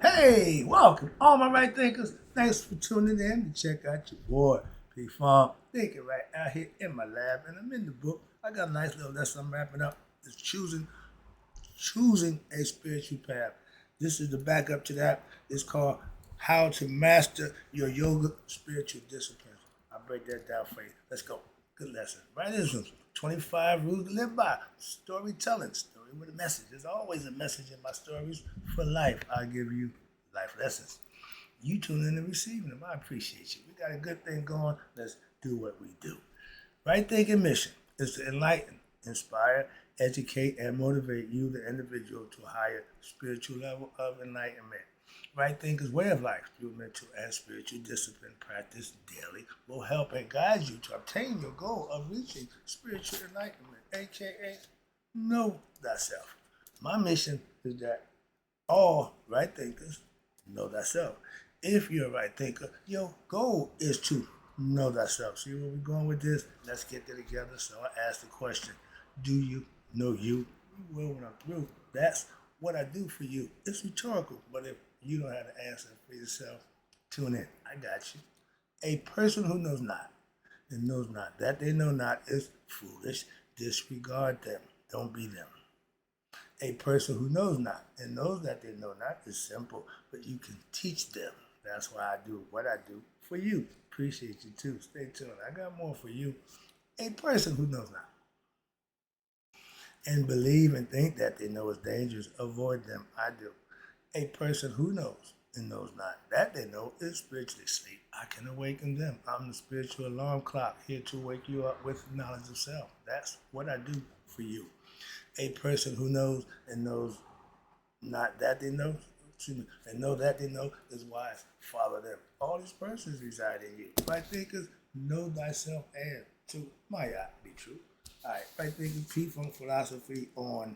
Hey, welcome, all my right thinkers. Thanks for tuning in to check out your boy, P Farm. Thinking right out here in my lab, and I'm in the book. I got a nice little lesson I'm wrapping up. It's choosing a spiritual path. This is the backup to that. It's called How to Master Your Yoga Spiritual Disciplines. I'll break that down for you. Let's go. Good lesson. Right, this is 25 rules to live by. Storytelling. Story with a message. There's always a message in my stories for life. I give you life lessons. You tune in and receiving them. I appreciate you. We got a good thing going. Let's do what we do. Right thinking mission is to enlighten, inspire, educate, and motivate you, the individual, to a higher spiritual level of enlightenment. Right thinking's way of life through mental and spiritual discipline practice daily will help and guide you to obtain your goal of reaching spiritual enlightenment, aka know thyself. My mission is that all right thinkers know thyself. If you're a right thinker, your goal is to know thyself. See where we're going with this? Let's get there together. So I ask the question, do you know you? You will when I'm through. That's what I do for you. It's rhetorical, but if you don't have the answer for yourself, tune in. I got you. A person who knows not and knows not that they know not is foolish. Disregard them. Don't be them. A person who knows not and knows that they know not is simple, but you can teach them. That's why I do what I do for you. Appreciate you too. Stay tuned. I got more for you. A person who knows not and believe and think that they know is dangerous, avoid them. I do. A person who knows and knows not that they know is spiritually asleep. I can awaken them. I'm the spiritual alarm clock here to wake you up with knowledge of self. That's what I do for you. A person who knows and knows not that they know, and know that they know is wise. Follow them. All these persons reside in you. Right thinkers, know thyself and to my be true. All right, right thinkers, P from philosophy on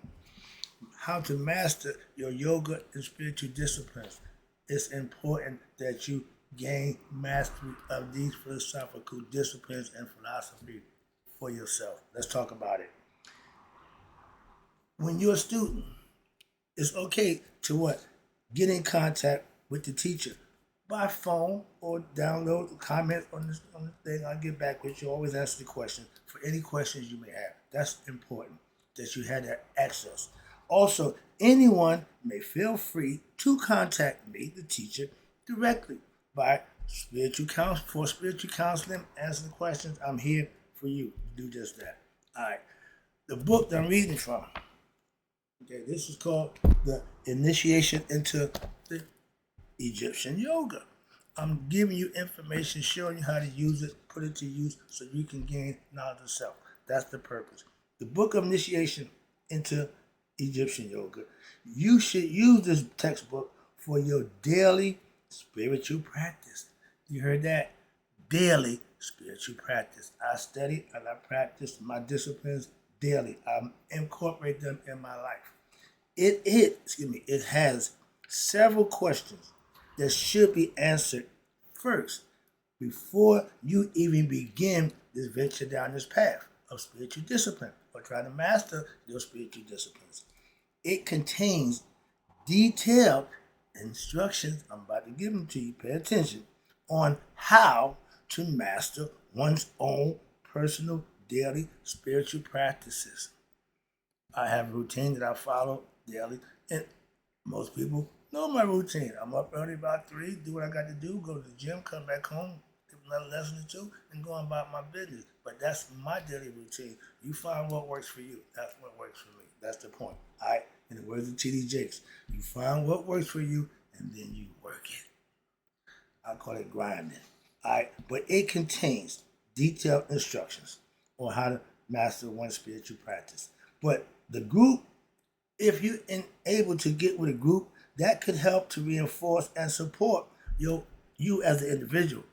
how to master your yoga and spiritual disciplines. It's important that you gain mastery of these philosophical disciplines and philosophy for yourself. Let's talk about it. When you're a student, it's okay to what? Get in contact with the teacher by phone or download comments on the thing. I'll get back with you. Always answer the question for any questions you may have. That's important that you had that access. Also, anyone may feel free to contact me, the teacher, directly by spiritual counseling, answer the questions. I'm here for you. Do just that. All right. The book that I'm reading from. Okay, this is called the Initiation into the Egyptian Yoga. I'm giving you information, showing you how to use it, put it to use so you can gain knowledge of self. That's the purpose. The book of initiation into Egyptian Yoga. You should use this textbook for your daily spiritual practice. You heard that? Daily spiritual practice. I study and I practice my disciplines daily. I incorporate them in my life. It has several questions that should be answered first before you even begin this venture down this path of spiritual discipline or trying to master your spiritual disciplines. It contains detailed instructions. I'm about to give them to you. Pay attention on how to master one's own personal daily spiritual practices. I have a routine that I follow daily, and most people know my routine. I'm up early about 3, do what I got to do, go to the gym, come back home, give another lesson or two, and go about my business. But that's my daily routine. You find what works for you. That's what works for me. That's the point. All right? In the words of T.D. Jakes, you find what works for you, and then you work it. I call it grinding. All right? But it contains detailed instructions on how to master one spiritual practice. But the group, if you're able to get with a group, that could help to reinforce and support you as an individual.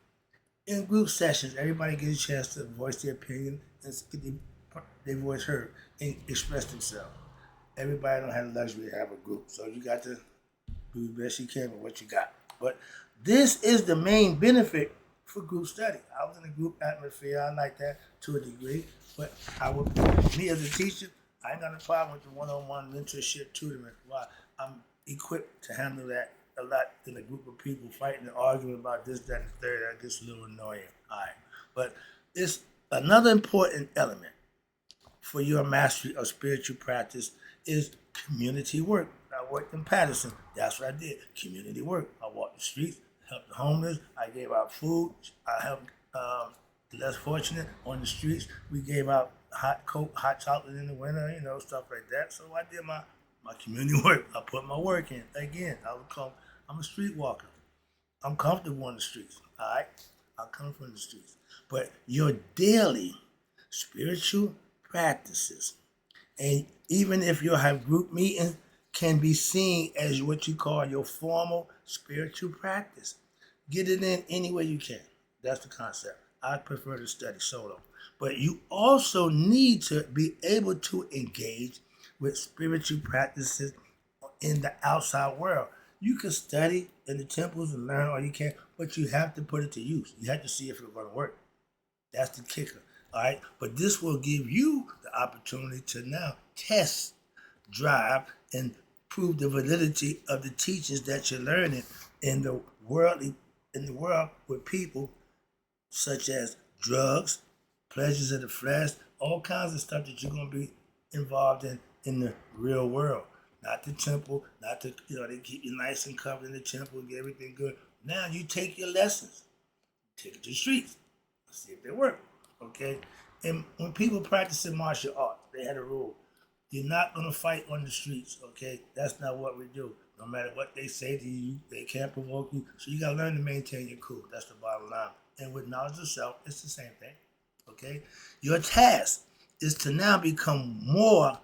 In group sessions, everybody gets a chance to voice their opinion and get their voice heard and express themselves. Everybody don't have the luxury to have a group, so you got to do the best you can with what you got. But this is the main benefit for group study. I was in a group atmosphere. I like that to a degree, but me as a teacher, I ain't got a problem with the one-on-one mentorship tutoring. Why? I'm equipped to handle that a lot in a group of people fighting and arguing about this, that, and the third. That gets a little annoying. All right, but it's another important element for your mastery of spiritual practice is community work. I worked in Patterson. That's what I did. Community work. I walked the streets, helped the homeless. I gave out food. I helped the less fortunate on the streets. We gave out hot Coke, hot chocolate in the winter, stuff like that. So I did my community work. I put my work in. Again, I'm a streetwalker. I'm comfortable on the streets. All right? I come from the streets. But your daily spiritual practices, and even if you have group meetings, can be seen as what you call your formal spiritual practice. Get it in any way you can. That's the concept. I prefer to study solo. But you also need to be able to engage with spiritual practices in the outside world. You can study in the temples and learn all you can, but you have to put it to use. You have to see if it's going to work. That's the kicker. All right. But this will give you the opportunity to now test, drive, and prove the validity of the teachings that you're learning in the world with people such as drugs, pleasures of the flesh, all kinds of stuff that you're going to be involved in the real world. Not the temple, not the, they keep you nice and covered in the temple and get everything good. Now you take your lessons, take it to the streets, see if they work, okay? And when people practice in martial arts, they had a rule. You're not going to fight on the streets, okay? That's not what we do. No matter what they say to you, they can't provoke you. So you got to learn to maintain your cool. That's the bottom line. And with knowledge of self, it's the same thing, okay? Your task is to now become more,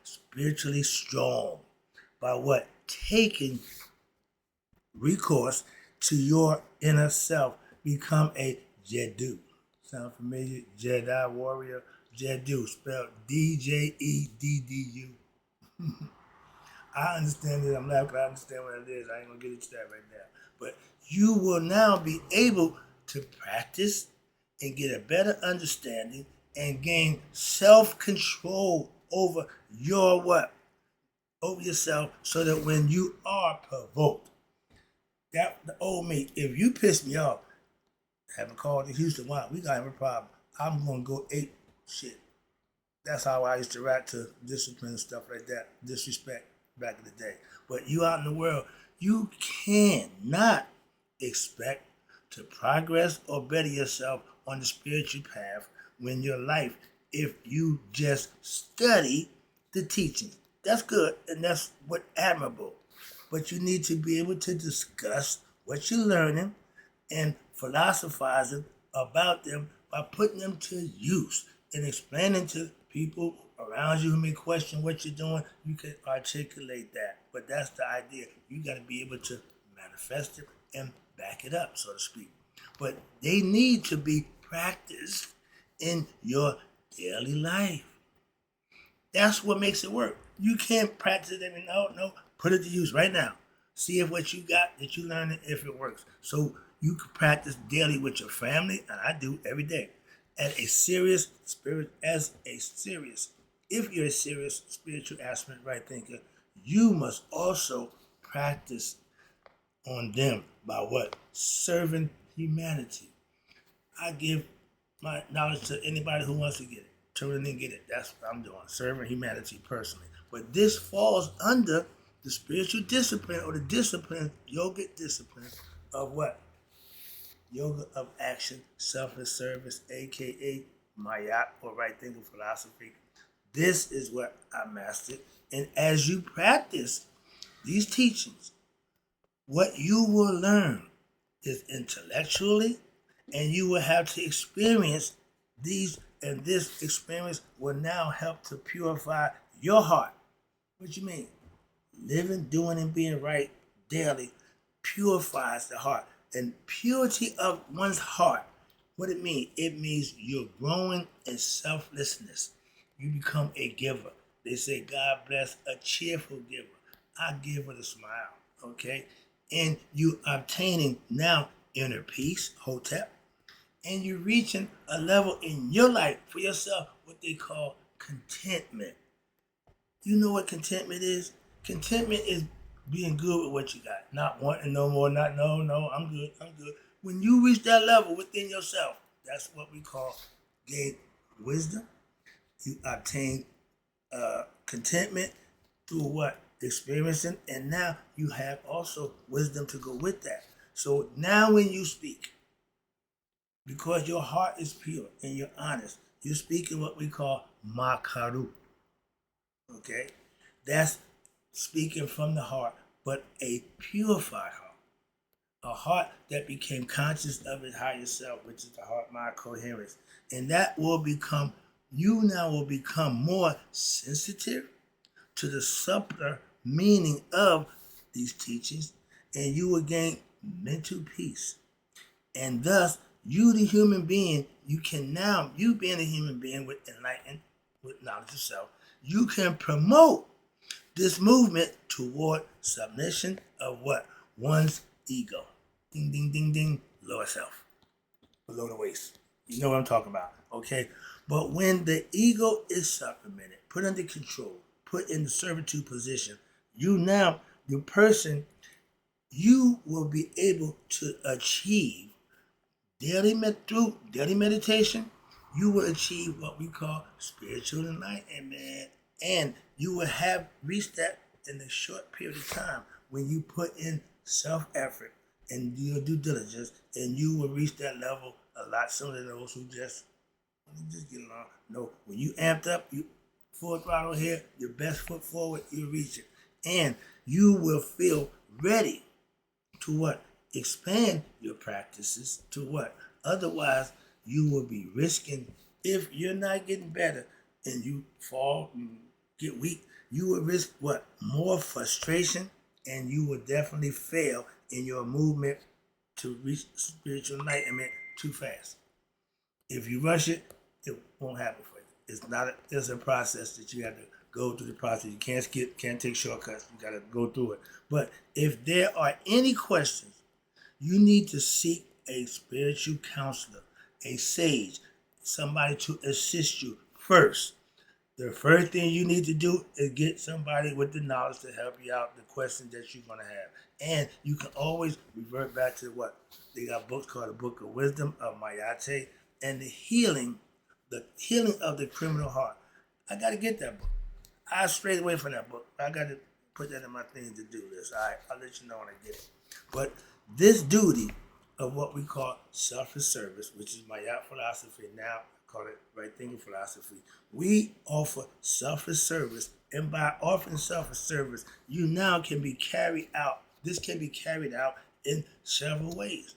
spiritually strong by taking recourse to your inner self. Become a Jedu. Sound familiar? Jedi warrior. Jedu, spelled D-J-E-D-D-U. I understand it. I'm laughing. I understand what it is. I ain't going to get into that right now. But you will now be able to practice and get a better understanding and gain self-control over your over yourself, so that when you are provoked, that the old mate, if you piss me off, haven't called to Houston, why? We got a problem. I'm going to go ape shit. That's how I used to rap to discipline and stuff like that, disrespect back in the day. But you out in the world, you cannot expect to progress or better yourself on the spiritual path when your life, if you just study the teachings. That's good, and that's what admirable. But you need to be able to discuss what you're learning and philosophizing about them by putting them to use and explaining to people around you who may question what you're doing. You can articulate that, but that's the idea. You got to be able to manifest it and back it up, so to speak. But they need to be practiced in your daily life. That's what makes it work. You can't practice it every no. Put it to use right now. See if what you got that you learn, if it works. So you can practice daily with your family, and I do every day. If you're a serious spiritual aspect right thinker, you must also practice on them by serving humanity. I give my knowledge to anybody who wants to get it. Turn it and get it. That's what I'm doing, serving humanity personally. But this falls under the spiritual discipline, or the discipline, yogic discipline of Yoga of action, selfless service, aka Mayat, or right thinking philosophy. This is what I mastered. And as you practice these teachings, what you will learn is intellectually, and you will have to experience these, and this experience will now help to purify your heart. What you mean? Living, doing, and being right daily purifies the heart. And purity of one's heart, what it means? It means you're growing in selflessness. You become a giver. They say God bless a cheerful giver. I give with a smile, okay? And you obtaining now inner peace, hotep, and you're reaching a level in your life for yourself, what they call contentment. You know what contentment is? Contentment is being good with what you got, not wanting no more, not no, I'm good, I'm good. When you reach that level within yourself, that's what we call gain wisdom. You obtain contentment through what? Experiencing, and now you have also wisdom to go with that. So now when you speak, because your heart is pure and you're honest, you're speaking what we call makaru. Okay? That's speaking from the heart, but a purified heart. A heart that became conscious of its higher self, which is the heart mind coherence. And that will become, you now will become more sensitive to the subtler meaning of these teachings, and you will gain mental peace. And thus, you, the human being, you can now, you being a human being with enlightened, with knowledge of self, you can promote this movement toward submission of what? One's ego. Ding, ding, ding, ding, lower self, below the waist. You know what I'm talking about, okay? But when the ego is supplemented, put under control, put in the servitude position, you now, the person, you will be able to achieve through daily meditation, you will achieve what we call spiritual enlightenment. And you will have reached that in a short period of time when you put in self-effort and your due diligence, and you will reach that level a lot sooner than those who just get along. No, when you amped up, you full throttle here, your best foot forward, you reach it. And you will feel ready to what? Expand your practices to what? Otherwise, you will be risking, if you're not getting better and you fall and get weak, you will risk what? More frustration, and you will definitely fail in your movement to reach spiritual enlightenment too fast. If you rush it, it won't happen for you. It's a process that you have to go through the process. You can't skip, can't take shortcuts. You got to go through it. But if there are any questions, you need to seek a spiritual counselor, a sage, somebody to assist you first. The first thing you need to do is get somebody with the knowledge to help you out the questions that you're going to have. And you can always revert back to what? They got books called the Book of Wisdom of Mayate and the healing of the criminal heart. I got to get that book. I strayed away from that book. I got to put that in my thing to do list. All right, I'll let you know when I get it. But this duty of what we call selfless service, which is my yacht philosophy, now I call it right thinking philosophy. We offer selfless service, and by offering selfless service, you now can be carried out. This can be carried out in several ways.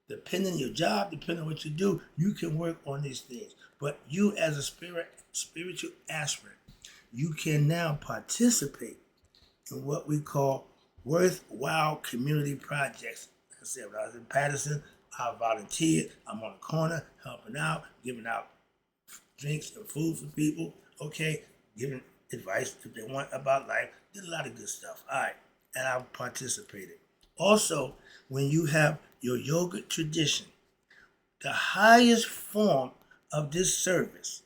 Depending on your job, depending on what you do, you can work on these things. But you as a spiritual aspirant, you can now participate in what we call worthwhile community projects. Like I said, when I was in Patterson, I volunteered. I'm on the corner, helping out, giving out drinks and food for people, okay, giving advice if they want about life. Did a lot of good stuff. All right, and I participated. Also, when you have your yoga tradition, the highest form of this service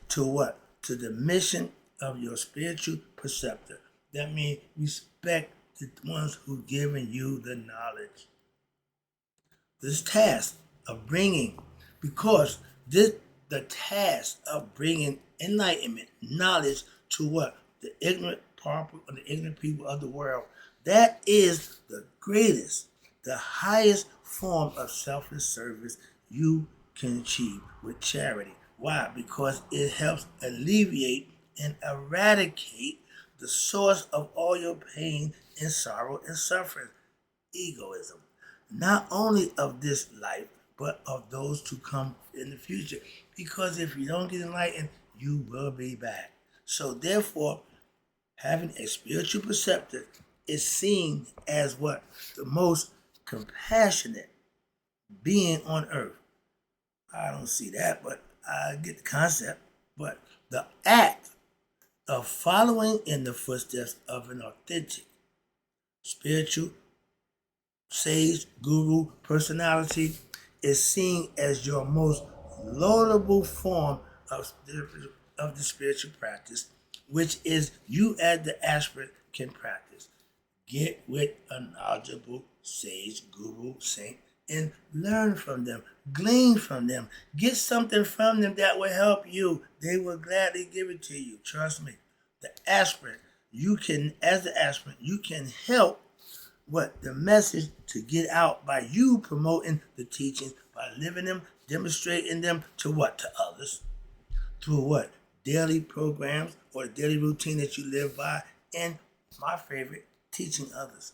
to what? To the mission of your spiritual preceptor. That means respect the ones who given you the knowledge. This task of bringing, because the task of bringing enlightenment, knowledge to what? The ignorant people of the world. That is the greatest, the highest form of selfless service you can achieve with charity. Why? Because it helps alleviate and eradicate the source of all your pain and sorrow and suffering, egoism. Not only of this life, but of those to come in the future. Because if you don't get enlightened, you will be back. So therefore, having a spiritual preceptor is seen as what? The most compassionate being on earth. I don't see that, but I get the concept. But the act of following in the footsteps of an authentic spiritual sage, guru, personality is seen as your most laudable form of the spiritual practice, which is you as the aspirant can practice. Get with a knowledgeable sage, guru, saint, and learn from them. Glean from them. Get something from them that will help you. They will gladly give it to you. Trust me. The aspirant, as the aspirant, you can help the message to get out by you promoting the teachings, by living them, demonstrating them to others. Through daily programs or the daily routine that you live by, and my favorite, teaching others.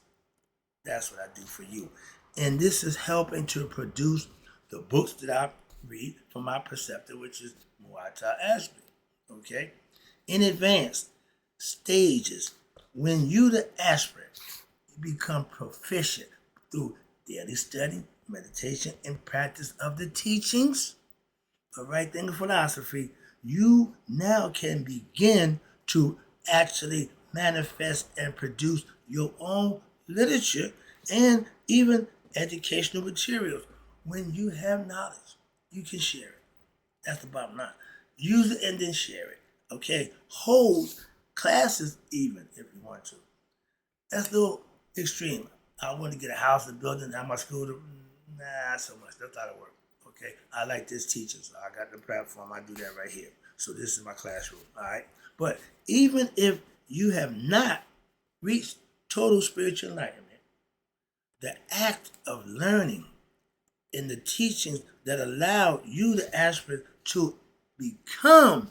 That's what I do for you. And this is helping to produce the books that I read from my preceptor, which is Muata Ashby. Okay? In advanced stages, when you, the aspirant, become proficient through daily study, meditation, and practice of the teachings of right thinking philosophy, you now can begin to actually manifest and produce your own literature and even educational materials. When you have knowledge, you can share it. That's the bottom line. Use it and then share it. Okay? Hold classes even if you want to. That's a little extreme. I want to get a house and building at my school. Not so much. That's not a work. Okay? I like this teaching, so I got the platform. I do that right here. So this is my classroom. All right? But even if you have not reached total spiritual enlightenment, the act of learning in the teachings that allow you, the aspirant, to become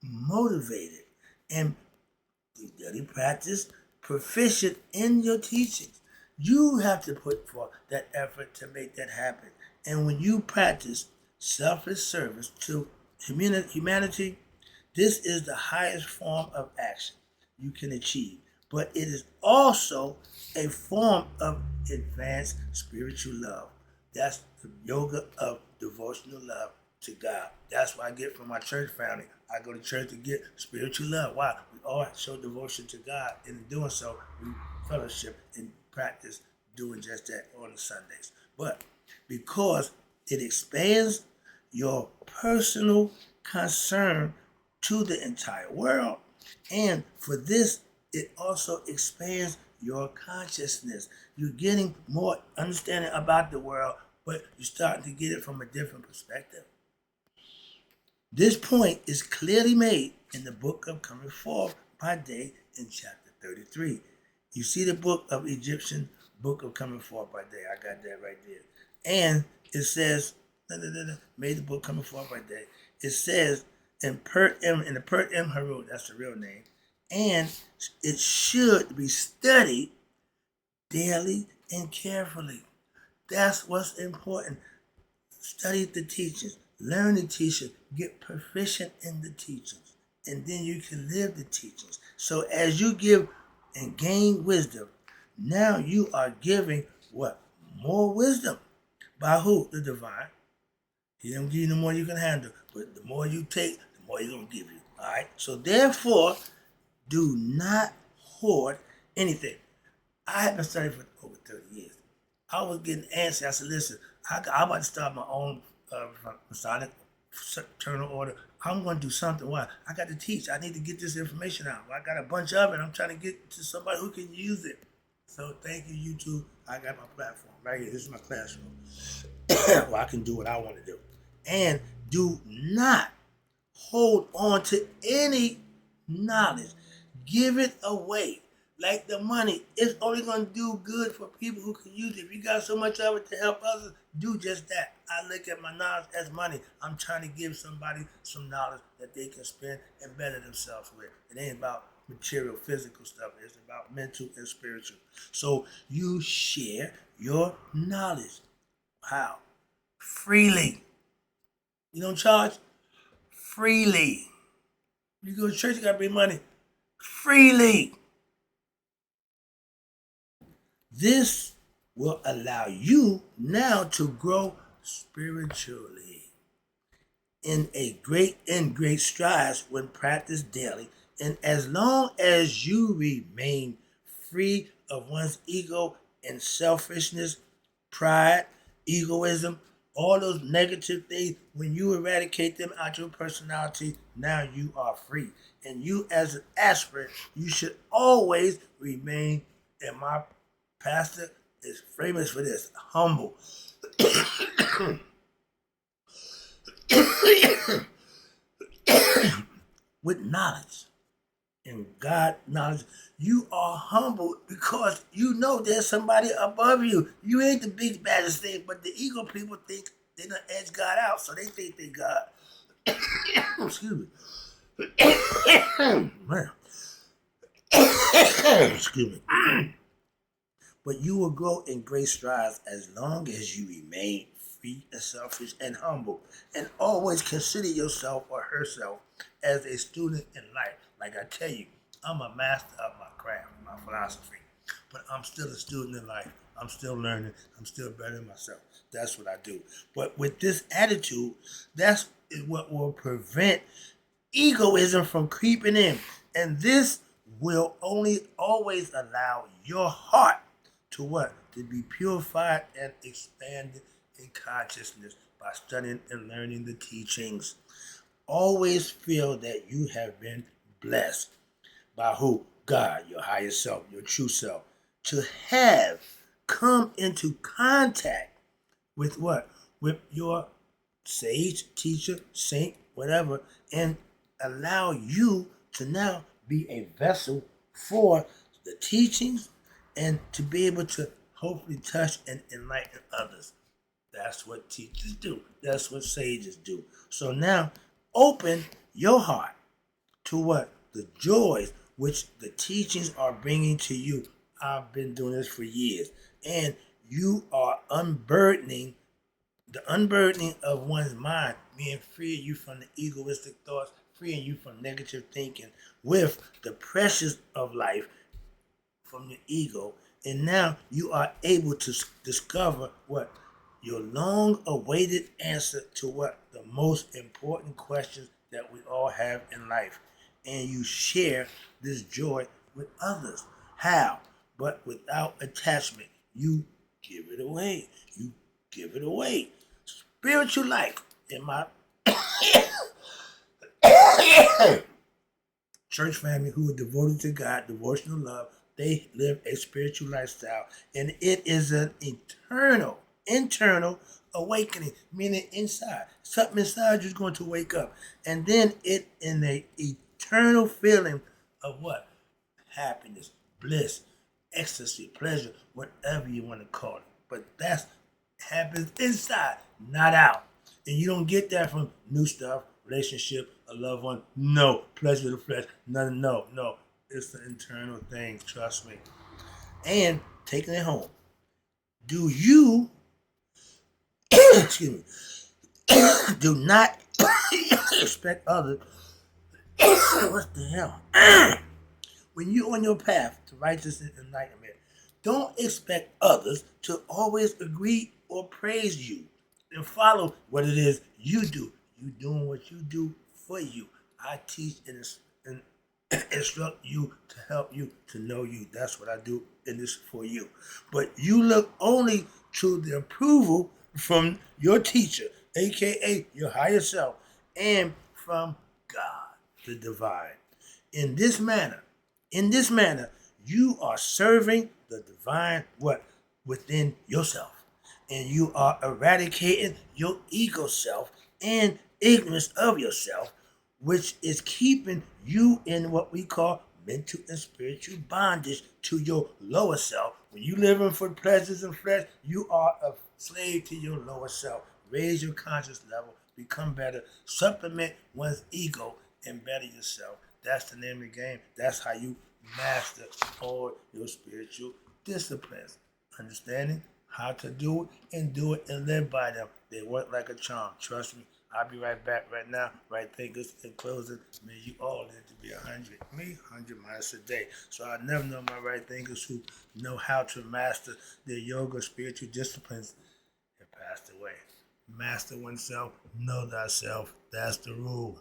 motivated and through daily practice, proficient in your teachings. You have to put forth that effort to make that happen. And when you practice selfless service to humanity, this is the highest form of action you can achieve. But it is also a form of advanced spiritual love. That's the yoga of devotional love to God. That's what I get from my church family. I go to church to get spiritual love. Why? We all show devotion to God. And in doing so, we fellowship and practice doing just that on the Sundays. But because it expands your personal concern to the entire world, and for this, it also expands your consciousness. You're getting more understanding about the world, but you're starting to get it from a different perspective. This point is clearly made in the book of Coming Forth by Day in chapter 33. You see the book of Egyptian book of Coming Forth by Day. I got that right there. And it says, made the book Coming Forth by Day. It says in the Pert M Harut, that's the real name, and it should be studied daily and carefully. That's what's important. Study the teachings, learn the teachings, get proficient in the teachings, and then you can live the teachings. So as you give and gain wisdom, now you are giving what? More wisdom. By who? The divine. He don't give you the more you can handle, but the more you take, the more he's going to give you. All right? So therefore, do not hoard anything. I have been studying for over 30 years. I was getting answers. I said, listen, I'm about to start my own Masonic fraternal order. I'm going to do something. Why? I got to teach. I need to get this information out. I got a bunch of it. I'm trying to get to somebody who can use it. So thank you, YouTube. I got my platform right here. This is my classroom. Where I can do what I want to do. And do not hold on to any knowledge. Give it away. Like the money, it's only going to do good for people who can use it. If you got so much of it to help others, do just that. I look at my knowledge as money. I'm trying to give somebody some knowledge that they can spend and better themselves with. It ain't about material, physical stuff. It's about mental and spiritual. So you share your knowledge. How? Freely. You don't charge? Freely. You go to church, you got to bring money. Freely. This will allow you now to grow spiritually in great strides when practiced daily. And as long as you remain free of one's ego and selfishness, pride, egoism, All those negative things, when you eradicate them out your personality, now you are free. And you, as an aspirant, you should always remain, and my pastor is famous for this, humble. With knowledge and God knowledge, you are humble because you know there's somebody above you. You ain't the big baddest thing, but the ego people think they done edge God out, so they think they God. Excuse me. Man. Excuse me. But you will grow in great strides as long as you remain free and selfish and humble, and always consider yourself or herself as a student in life. Like I tell you, I'm a master of my craft, my philosophy, but I'm still a student in life. I'm still learning. I'm still bettering myself. That's what I do. But with this attitude, that's what will prevent egoism from creeping in. And this will only always allow your heart to what? To be purified and expanded in consciousness by studying and learning the teachings. Always feel that you have been blessed by who? God, your higher self, your true self. To have come into contact with what? With your sage, teacher, saint, whatever, and allow you to now be a vessel for the teachings and to be able to hopefully touch and enlighten others. That's what teachers do. That's what sages do. So now open your heart to what? The joys which the teachings are bringing to you. I've been doing this for years. And you are unburdening the unburdening of one's mind, meaning freeing you from the egoistic thoughts, freeing you from negative thinking with the pressures of life from your ego. And now you are able to discover what? Your long awaited answer to what? The most important questions that we all have in life. And you share this joy with others. How? But without attachment. You give it away. You give it away. Spiritual life in my church family who are devoted to God, devotional love, they live a spiritual lifestyle. And it is an internal awakening, meaning inside. Something inside you is going to wake up. And then it in a eternal feeling of what? Happiness, bliss, ecstasy, pleasure, whatever you want to call it. But that's happens inside, not out. And you don't get that from new stuff, relationship, a loved one. No, pleasure of the flesh. No. It's the internal thing, trust me. And taking it home. Do you, excuse me, do not expect others, what the hell? When you're on your path to righteousness and enlightenment, don't expect others to always agree or praise you and follow what it is you do. You doing what you do for you. I teach and instruct you to help you to know you. That's what I do in this for you. But you look only to the approval from your teacher, aka your higher self, and from God, the divine. In this manner, you are serving the divine what? Within yourself. And you are eradicating your ego self and ignorance of yourself, which is keeping you in what we call mental and spiritual bondage to your lower self. When you living for pleasures and flesh, you are a slave to your lower self. Raise your conscious level, become better, supplement one's ego, and better yourself. That's the name of the game. That's how you master all your spiritual disciplines. Understanding how to do it and live by them. They work like a charm. Trust me. I'll be right back right now. Right thinkers in closing. May you all live to be 100. Me, 100 miles a day. So I never know my right thinkers who know how to master their yoga spiritual disciplines have passed away. Master oneself, know thyself. That's the rule.